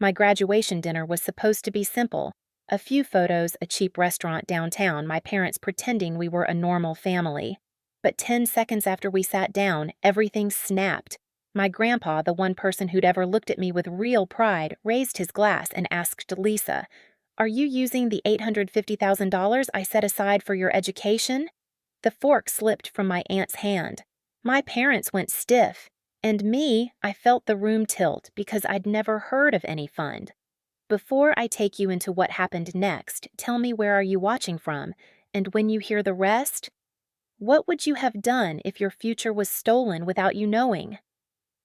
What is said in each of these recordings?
My graduation dinner was supposed to be simple. A few photos, a cheap restaurant downtown, my parents pretending we were a normal family. But 10 seconds after we sat down, everything snapped. My grandpa, the one person who'd ever looked at me with real pride, raised his glass and asked Lisa, "Are you using the $850,000 I set aside for your education?" The fork slipped from my aunt's hand. My parents went stiff. And me, I felt the room tilt because I'd never heard of any fund. Before I take you into what happened next, tell me, where are you watching from? And when you hear the rest, what would you have done if your future was stolen without you knowing?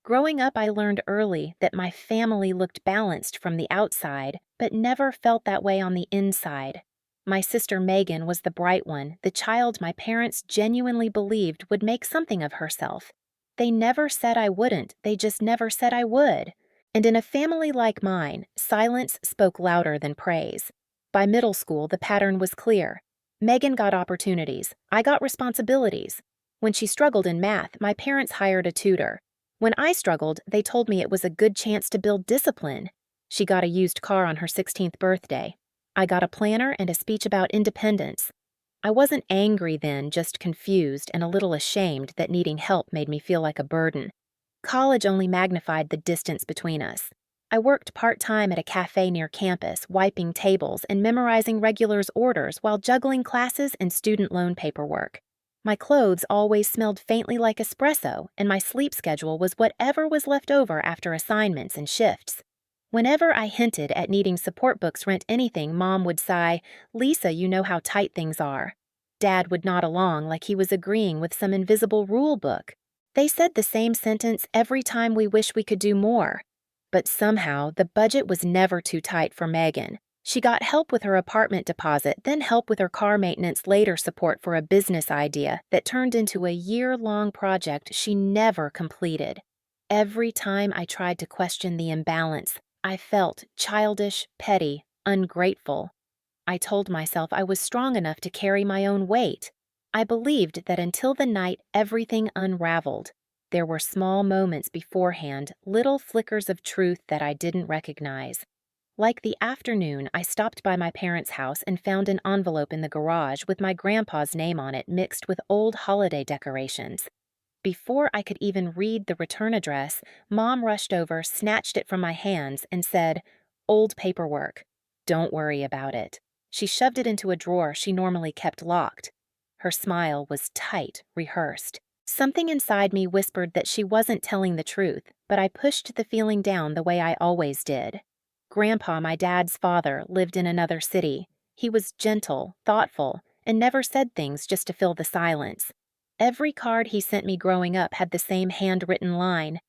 Growing up, I learned early that my family looked balanced from the outside, but never felt that way on the inside. My sister Megan was the bright one, the child my parents genuinely believed would make something of herself. They never said I wouldn't, they just never said I would. And in a family like mine, silence spoke louder than praise. By middle school, the pattern was clear. Megan got opportunities, I got responsibilities. When she struggled in math, my parents hired a tutor. When I struggled, they told me it was a good chance to build discipline. She got a used car on her 16th birthday. I got a planner and a speech about independence. I wasn't angry then, just confused and a little ashamed that needing help made me feel like a burden. College only magnified the distance between us. I worked part-time at a cafe near campus, wiping tables and memorizing regulars' orders while juggling classes and student loan paperwork. My clothes always smelled faintly like espresso, and my sleep schedule was whatever was left over after assignments and shifts. Whenever I hinted at needing support books rent anything, Mom would sigh, "Lisa, you know how tight things are." Dad would nod along like he was agreeing with some invisible rule book. They said the same sentence every time we wish we could do more. But somehow, the budget was never too tight for Megan. She got help with her apartment deposit, then help with her car maintenance, later support for a business idea that turned into a year-long project she never completed. Every time I tried to question the imbalance, I felt childish, petty, ungrateful. I told myself I was strong enough to carry my own weight. I believed that until the night everything unraveled. There were small moments beforehand, little flickers of truth that I didn't recognize. Like the afternoon, I stopped by my parents' house and found an envelope in the garage with my grandpa's name on it mixed with old holiday decorations. Before I could even read the return address, Mom rushed over, snatched it from my hands, and said, "Old paperwork. Don't worry about it." She shoved it into a drawer she normally kept locked. Her smile was tight, rehearsed. Something inside me whispered that she wasn't telling the truth, but I pushed the feeling down the way I always did. Grandpa, my dad's father, lived in another city. He was gentle, thoughtful, and never said things just to fill the silence. Every card he sent me growing up had the same handwritten line,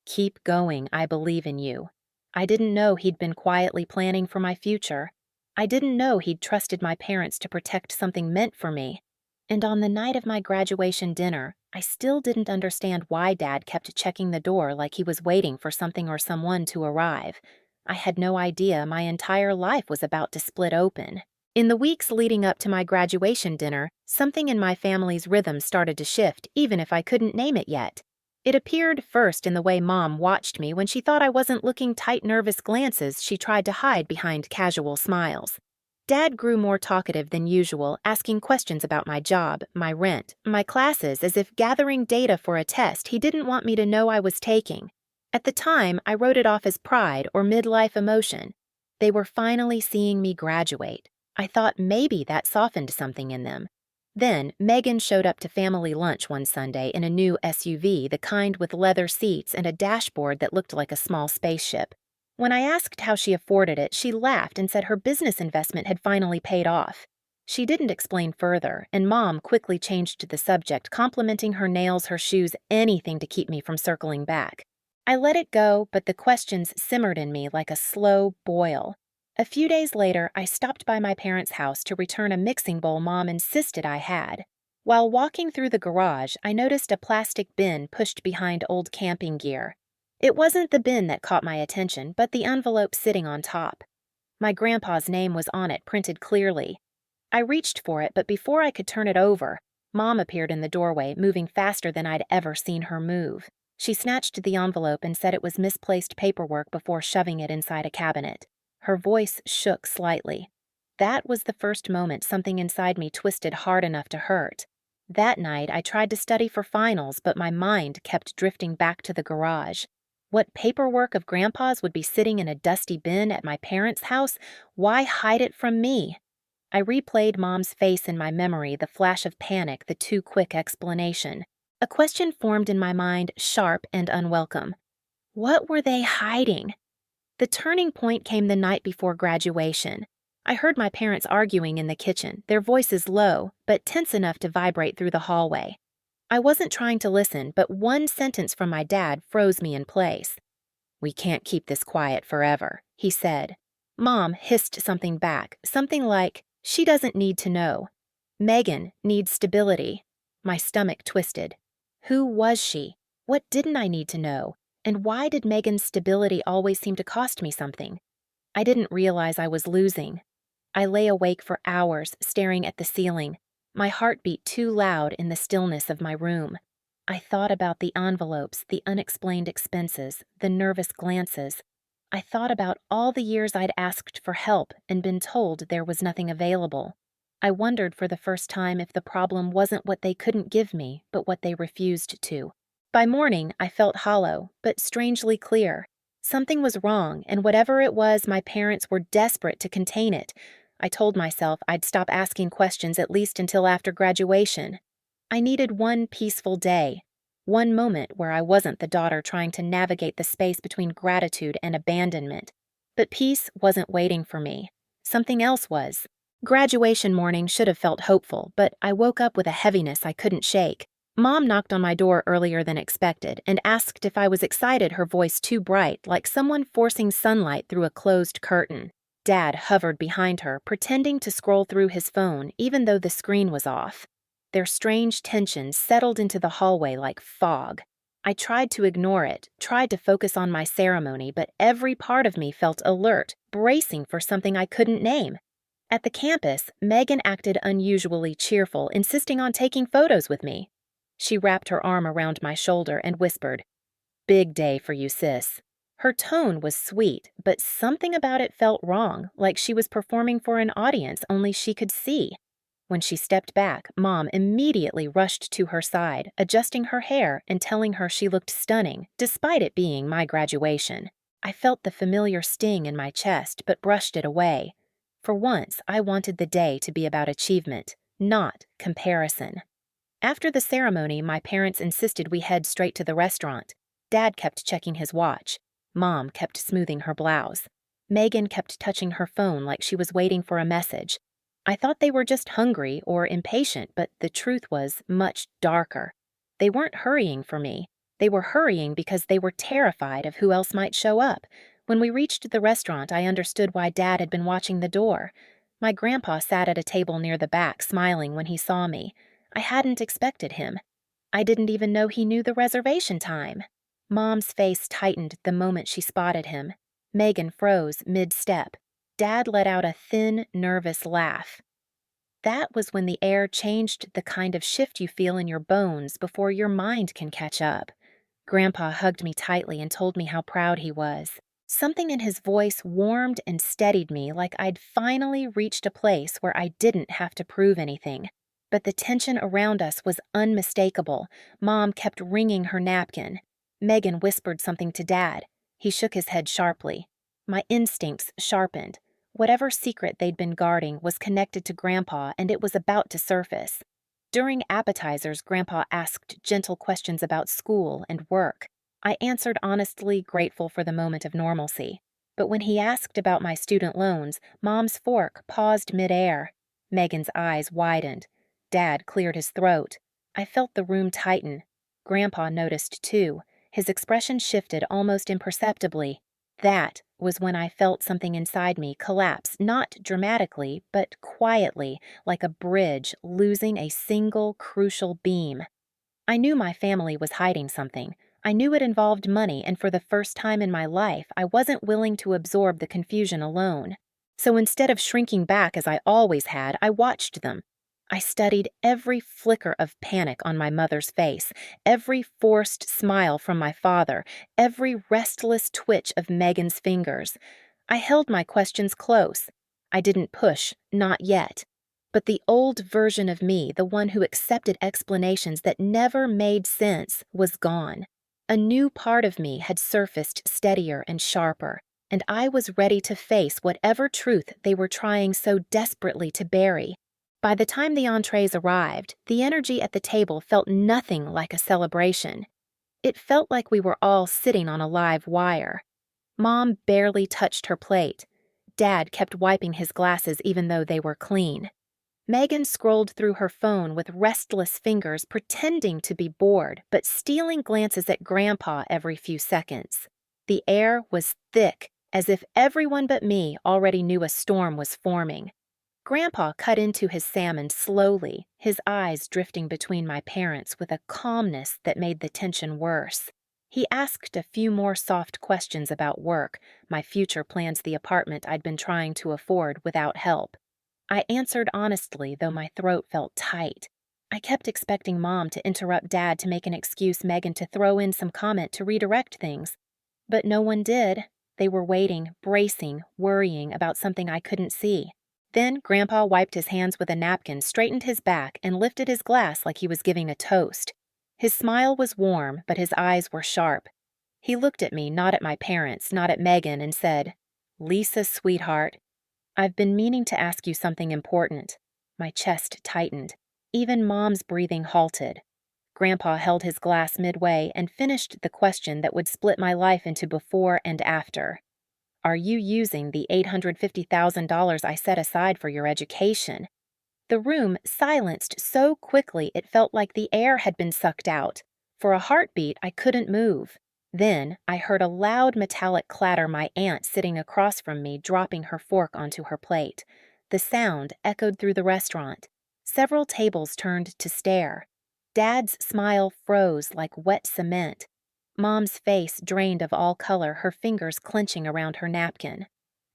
"Keep going, I believe in you." I didn't know he'd been quietly planning for my future. I didn't know he'd trusted my parents to protect something meant for me. And on the night of my graduation dinner, I still didn't understand why Dad kept checking the door like he was waiting for something or someone to arrive. I had no idea my entire life was about to split open. In the weeks leading up to my graduation dinner, something in my family's rhythm started to shift, even if I couldn't name it yet. It appeared first in the way Mom watched me when she thought I wasn't looking, tight, nervous glances she tried to hide behind casual smiles. Dad grew more talkative than usual, asking questions about my job, my rent, my classes, as if gathering data for a test he didn't want me to know I was taking. At the time, I wrote it off as pride or midlife emotion. They were finally seeing me graduate. I thought maybe that softened something in them. Then, Megan showed up to family lunch one Sunday in a new SUV, the kind with leather seats and a dashboard that looked like a small spaceship. When I asked how she afforded it, she laughed and said her business investment had finally paid off. She didn't explain further, and Mom quickly changed the subject, complimenting her nails, her shoes, anything to keep me from circling back. I let it go, but the questions simmered in me like a slow boil. A few days later, I stopped by my parents' house to return a mixing bowl Mom insisted I had. While walking through the garage, I noticed a plastic bin pushed behind old camping gear. It wasn't the bin that caught my attention, but the envelope sitting on top. My grandpa's name was on it, printed clearly. I reached for it, but before I could turn it over, Mom appeared in the doorway, moving faster than I'd ever seen her move. She snatched the envelope and said it was misplaced paperwork before shoving it inside a cabinet. Her voice shook slightly. That was the first moment something inside me twisted hard enough to hurt. That night, I tried to study for finals, but my mind kept drifting back to the garage. What paperwork of Grandpa's would be sitting in a dusty bin at my parents' house? Why hide it from me? I replayed Mom's face in my memory, the flash of panic, the too quick explanation. A question formed in my mind, sharp and unwelcome. What were they hiding? The turning point came the night before graduation. I heard my parents arguing in the kitchen, their voices low, but tense enough to vibrate through the hallway. I wasn't trying to listen, but one sentence from my dad froze me in place. "We can't keep this quiet forever," he said. Mom hissed something back, something like, "She doesn't need to know. Megan needs stability." My stomach twisted. Who was she? What didn't I need to know? And why did Megan's stability always seem to cost me something? I didn't realize I was losing. I lay awake for hours, staring at the ceiling. My heart beat too loud in the stillness of my room. I thought about the envelopes, the unexplained expenses, the nervous glances. I thought about all the years I'd asked for help and been told there was nothing available. I wondered for the first time if the problem wasn't what they couldn't give me, but what they refused to. By morning, I felt hollow, but strangely clear. Something was wrong, and whatever it was, my parents were desperate to contain it. I told myself I'd stop asking questions at least until after graduation. I needed one peaceful day, one moment where I wasn't the daughter trying to navigate the space between gratitude and abandonment. But peace wasn't waiting for me. Something else was. Graduation morning should have felt hopeful, but I woke up with a heaviness I couldn't shake. Mom knocked on my door earlier than expected and asked if I was excited, her voice too bright, like someone forcing sunlight through a closed curtain. Dad hovered behind her, pretending to scroll through his phone even though the screen was off. Their strange tension settled into the hallway like fog. I tried to ignore it, tried to focus on my ceremony, but every part of me felt alert, bracing for something I couldn't name. At the campus, Megan acted unusually cheerful, insisting on taking photos with me. She wrapped her arm around my shoulder and whispered, "Big day for you, sis." Her tone was sweet, but something about it felt wrong, like she was performing for an audience only she could see. When she stepped back, Mom immediately rushed to her side, adjusting her hair and telling her she looked stunning, despite it being my graduation. I felt the familiar sting in my chest, but brushed it away. For once, I wanted the day to be about achievement, not comparison. After the ceremony, my parents insisted we head straight to the restaurant. Dad kept checking his watch. Mom kept smoothing her blouse. Megan kept touching her phone like she was waiting for a message. I thought they were just hungry or impatient, but the truth was much darker. They weren't hurrying for me. They were hurrying because they were terrified of who else might show up. When we reached the restaurant, I understood why Dad had been watching the door. My grandpa sat at a table near the back, smiling when he saw me. I hadn't expected him. I didn't even know he knew the reservation time. Mom's face tightened the moment she spotted him. Megan froze mid-step. Dad let out a thin, nervous laugh. That was when the air changed, the kind of shift you feel in your bones before your mind can catch up. Grandpa hugged me tightly and told me how proud he was. Something in his voice warmed and steadied me, like I'd finally reached a place where I didn't have to prove anything. But the tension around us was unmistakable. Mom kept wringing her napkin. Megan whispered something to Dad. He shook his head sharply. My instincts sharpened. Whatever secret they'd been guarding was connected to Grandpa, and it was about to surface. During appetizers, Grandpa asked gentle questions about school and work. I answered honestly, grateful for the moment of normalcy. But when he asked about my student loans, Mom's fork paused midair. Megan's eyes widened. Dad cleared his throat. I felt the room tighten. Grandpa noticed too. His expression shifted almost imperceptibly. That was when I felt something inside me collapse, not dramatically, but quietly, like a bridge losing a single crucial beam. I knew my family was hiding something. I knew it involved money, and for the first time in my life, I wasn't willing to absorb the confusion alone. So instead of shrinking back as I always had, I watched them. I studied every flicker of panic on my mother's face, every forced smile from my father, every restless twitch of Megan's fingers. I held my questions close. I didn't push, not yet. But the old version of me, the one who accepted explanations that never made sense, was gone. A new part of me had surfaced steadier and sharper, and I was ready to face whatever truth they were trying so desperately to bury. By the time the entrees arrived, the energy at the table felt nothing like a celebration. It felt like we were all sitting on a live wire. Mom barely touched her plate. Dad kept wiping his glasses even though they were clean. Megan scrolled through her phone with restless fingers, pretending to be bored, but stealing glances at Grandpa every few seconds. The air was thick, as if everyone but me already knew a storm was forming. Grandpa cut into his salmon slowly, his eyes drifting between my parents with a calmness that made the tension worse. He asked a few more soft questions about work, my future plans, the apartment I'd been trying to afford without help. I answered honestly, though my throat felt tight. I kept expecting Mom to interrupt Dad to make an excuse, Megan to throw in some comment to redirect things. But no one did. They were waiting, bracing, worrying about something I couldn't see. Then Grandpa wiped his hands with a napkin, straightened his back, and lifted his glass like he was giving a toast. His smile was warm, but his eyes were sharp. He looked at me, not at my parents, not at Megan, and said, "Lisa, sweetheart, I've been meaning to ask you something important." My chest tightened. Even Mom's breathing halted. Grandpa held his glass midway and finished the question that would split my life into before and after. "Are you using the $850,000 I set aside for your education?" The room silenced so quickly it felt like the air had been sucked out. For a heartbeat, I couldn't move. Then I heard a loud metallic clatter, my aunt sitting across from me dropping her fork onto her plate. The sound echoed through the restaurant. Several tables turned to stare. Dad's smile froze like wet cement. Mom's face drained of all color, her fingers clenching around her napkin.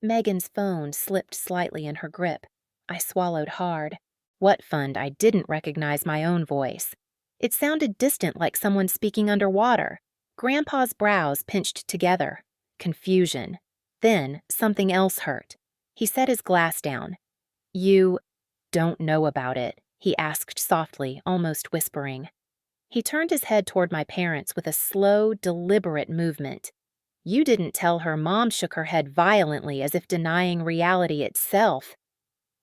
Megan's phone slipped slightly in her grip. I swallowed hard. What fund I didn't recognize my own voice. It sounded distant, like someone speaking underwater. Grandpa's brows pinched together. Confusion. Then something else hurt. He set his glass down. "You don't know about it?" he asked softly, almost whispering. He turned his head toward my parents with a slow, deliberate movement. "You didn't tell her." Mom shook her head violently, as if denying reality itself.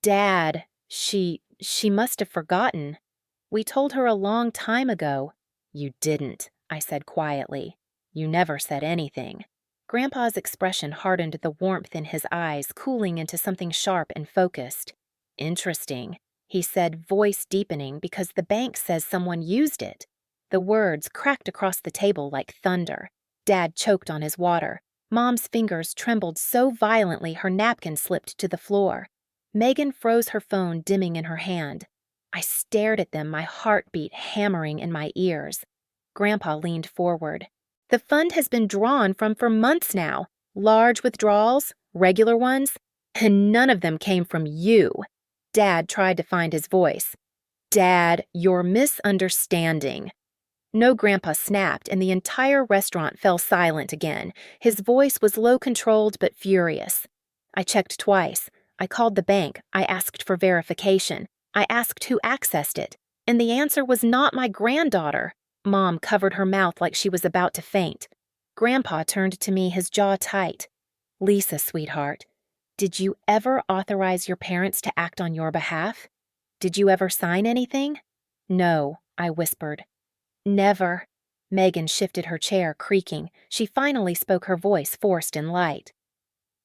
"Dad, she must have forgotten. We told her a long time ago." "You didn't," I said quietly. "You never said anything." Grandpa's expression hardened, the warmth in his eyes cooling into something sharp and focused. "Interesting," he said, voice deepening, "because the bank says someone used it." The words cracked across the table like thunder. Dad choked on his water. Mom's fingers trembled so violently her napkin slipped to the floor. Megan froze her phone, dimming in her hand. I stared at them, my heartbeat hammering in my ears. Grandpa leaned forward. "The fund has been drawn from for months now. Large withdrawals, regular ones, and none of them came from you." Dad tried to find his voice. "Dad, you're misunderstanding." No, Grandpa snapped, and the entire restaurant fell silent again. His voice was low-controlled but furious. I checked twice. I called the bank. I asked for verification. I asked who accessed it. And the answer was not my granddaughter. Mom covered her mouth like she was about to faint. Grandpa turned to me, his jaw tight. "Lisa, sweetheart, did you ever authorize your parents to act on your behalf? Did you ever sign anything?" "No," I whispered. "Never." Megan shifted her chair, creaking. She finally spoke, her voice forced and light.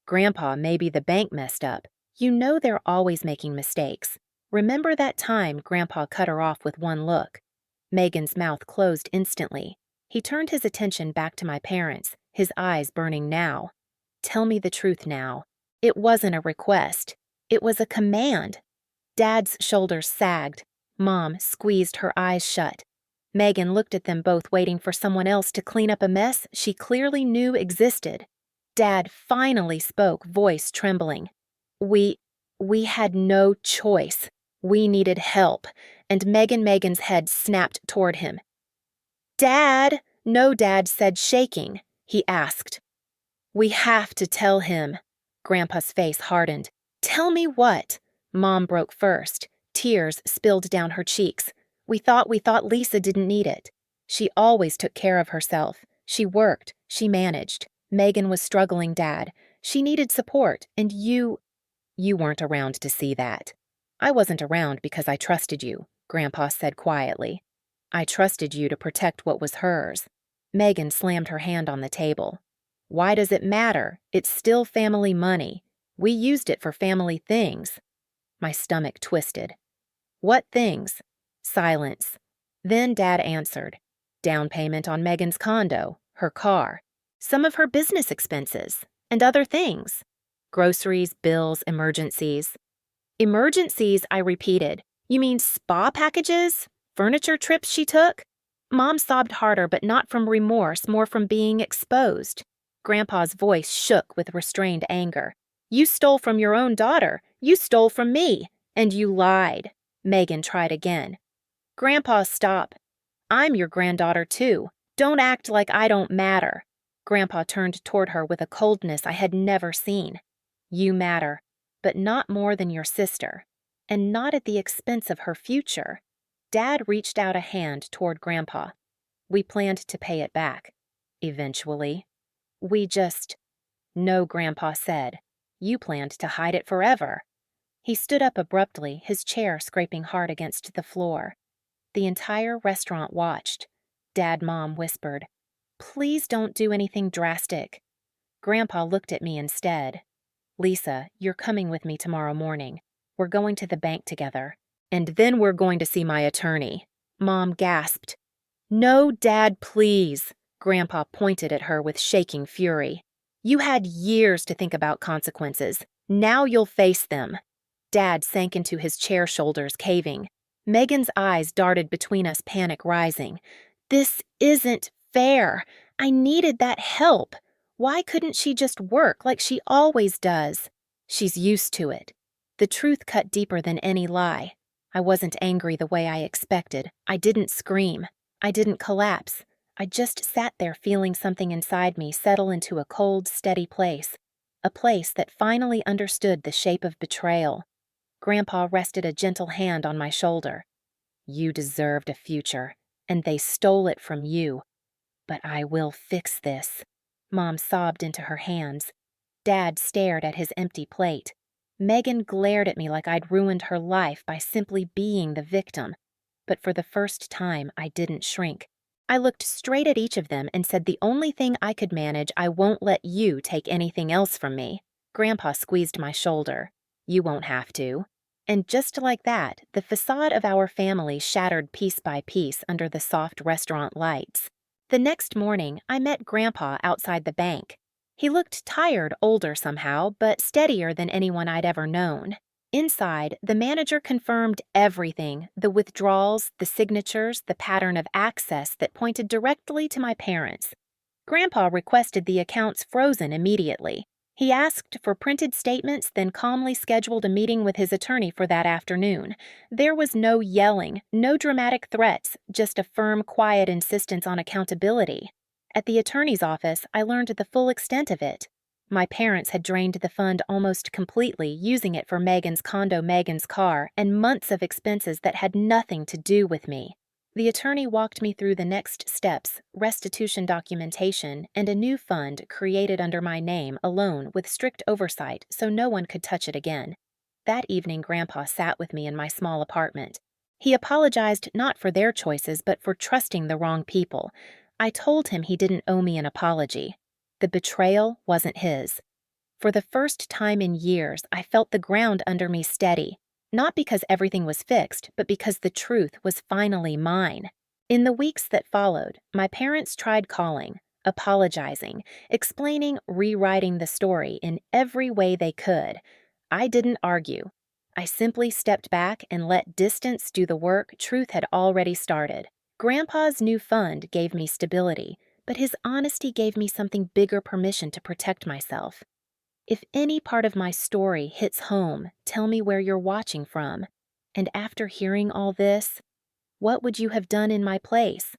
"Grandpa, maybe the bank messed up. You know they're always making mistakes. Remember that time?" Grandpa cut her off with one look. Megan's mouth closed instantly. He turned his attention back to my parents, his eyes burning now. "Tell me the truth now." It wasn't a request. It was a command. Dad's shoulders sagged. Mom squeezed her eyes shut. Megan looked at them both, waiting for someone else to clean up a mess she clearly knew existed. Dad finally spoke, voice trembling. We had no choice. We needed help, and Megan's head snapped toward him. "Dad," No Dad said, shaking. He asked. "We have to tell him." Grandpa's face hardened. "Tell me what?" Mom broke first. Tears spilled down her cheeks. We thought Lisa didn't need it. She always took care of herself. She worked. She managed. Megan was struggling, Dad. She needed support, and you weren't around to see that. I wasn't around because I trusted you," Grandpa said quietly. "I trusted you to protect what was hers." Megan slammed her hand on the table. "Why does it matter? It's still family money. We used it for family things." My stomach twisted. "What things?" Silence. Then Dad answered. "Down payment on Megan's condo, her car, some of her business expenses, and other things. Groceries, bills, emergencies." "Emergencies," I repeated. "You mean spa packages? Furniture trips she took?" Mom sobbed harder, but not from remorse, more from being exposed. Grandpa's voice shook with restrained anger. "You stole from your own daughter. You stole from me. And you lied." Megan tried again. "Grandpa, stop. I'm your granddaughter, too. Don't act like I don't matter." Grandpa turned toward her with a coldness I had never seen. "You matter, but not more than your sister. And not at the expense of her future." Dad reached out a hand toward Grandpa. "We planned to pay it back. Eventually. We just—" "No," Grandpa said. "You planned to hide it forever." He stood up abruptly, his chair scraping hard against the floor. The entire restaurant watched. Mom whispered, "Please don't do anything drastic." Grandpa looked at me instead. "Lisa, you're coming with me tomorrow morning. We're going to the bank together. And then we're going to see my attorney." Mom gasped. "No, Dad, please." Grandpa pointed at her with shaking fury. "You had years to think about consequences. Now you'll face them." Dad sank into his chair, shoulders caving. Megan's eyes darted between us, panic rising. "This isn't fair. I needed that help. Why couldn't she just work like she always does?" "She's used to it." The truth cut deeper than any lie. I wasn't angry the way I expected. I didn't scream. I didn't collapse. I just sat there feeling something inside me settle into a cold, steady place. A place that finally understood the shape of betrayal. Grandpa rested a gentle hand on my shoulder. "You deserved a future, and they stole it from you. But I will fix this." Mom sobbed into her hands. Dad stared at his empty plate. Megan glared at me like I'd ruined her life by simply being the victim. But for the first time, I didn't shrink. I looked straight at each of them and said the only thing I could manage, I won't let you take anything else from me. Grandpa squeezed my shoulder. "You won't have to." And just like that, the facade of our family shattered piece by piece under the soft restaurant lights. The next morning, I met Grandpa outside the bank. He looked tired, older somehow, but steadier than anyone I'd ever known. Inside, the manager confirmed everything: the withdrawals, the signatures, the pattern of access that pointed directly to my parents. Grandpa requested the accounts frozen immediately. He asked for printed statements, then calmly scheduled a meeting with his attorney for that afternoon. There was no yelling, no dramatic threats, just a firm, quiet insistence on accountability. At the attorney's office, I learned the full extent of it. My parents had drained the fund almost completely, using it for Megan's condo, Megan's car, and months of expenses that had nothing to do with me. The attorney walked me through the next steps: restitution documentation, and a new fund created under my name alone with strict oversight so no one could touch it again. That evening, Grandpa sat with me in my small apartment. He apologized not for their choices, but for trusting the wrong people. I told him he didn't owe me an apology. The betrayal wasn't his. For the first time in years, I felt the ground under me steady. Not because everything was fixed, but because the truth was finally mine. In the weeks that followed, my parents tried calling, apologizing, explaining, rewriting the story in every way they could. I didn't argue. I simply stepped back and let distance do the work truth had already started. Grandpa's new fund gave me stability, but his honesty gave me something bigger: permission to protect myself. If any part of my story hits home, tell me where you're watching from. And after hearing all this, what would you have done in my place?